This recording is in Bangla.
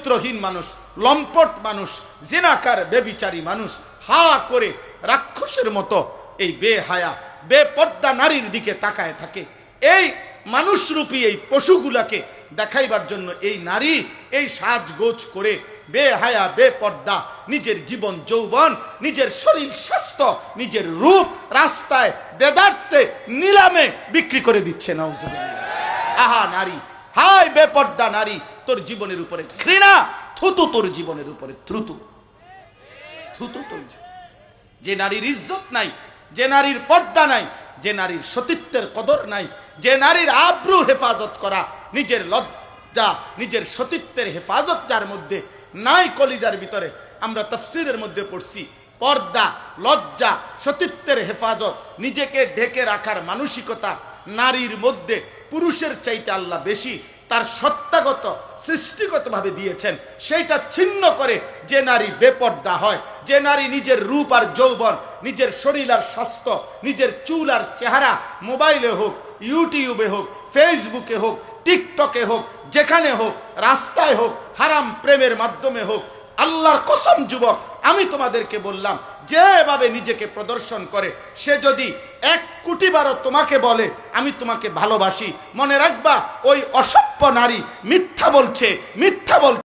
চরিত্রহীন মানুষ, লম্পট মানুষ, জিনাকার, বেবিচারী মানুষ হা করে রাক্ষসের মতো এই বেহায়া বেপর্দা নারীর দিকে তাকায় থাকে। এই মানুষরূপী এই পশুগুলাকে দেখাইবার জন্য এই নারী এই সাজগোজ করে বেহায়া বেপর্দা নিজের জীবন যৌবন, নিজের শরীর স্বাস্থ্য, নিজের রূপ রাস্তায় দেদারসে নিলামে বিক্রি করে দিচ্ছে। নাউজুবিল্লাহ। আহা নারী, হায় বেপর্দা নারী, তোর জীবনের উপরে ঘৃণা, থুতু তোর জীবনের উপরে, থুতু থুতু তোর। যে নারীর ইজ্জত নাই, যে নারীর পর্দা নাই, যে নারীর সতীত্বের কদর নাই, যে নারীর আব্রু হেফাজত করা, নিজের লজ্জা, নিজের সতীত্বের হেফাজত যার মধ্যে নাই কলিজার ভিতরে। আমরা তাফসীরের মধ্যে পড়ছি পর্দা, লজ্জা, সতীত্বের হেফাজত, নিজেকে ঢেকে রাখার মানসিকতা নারীর মধ্যে পুরুষের চাইতে আল্লাহ বেশি তার সত্তাগত সৃষ্টিগতভাবে দিয়েছেন। সেইটা ছিন্ন করে যে নারী বেপর্দা হয়, যে নারী নিজের রূপ আর যৌবন, নিজের শরীর আর স্বাস্থ্য, নিজের চুল আর চেহারা মোবাইলে হোক, ইউটিউবে হোক, ফেসবুকে হোক, টিকটকে হোক, যেখানে হোক, রাস্তায় হোক, হারাম প্রেমের মাধ্যমে হোক, আল্লাহর কসম যুবক আমি তোমাদেরকে বললাম, যেভাবে নিজেকে প্রদর্শন করে সে যদি 1 কোটি বারও তোমাকে বলে আমি তোমাকে ভালোবাসি, মনে রাখবা ওই অসভ্য নারী মিথ্যা বলছে, মিথ্যা বলছে।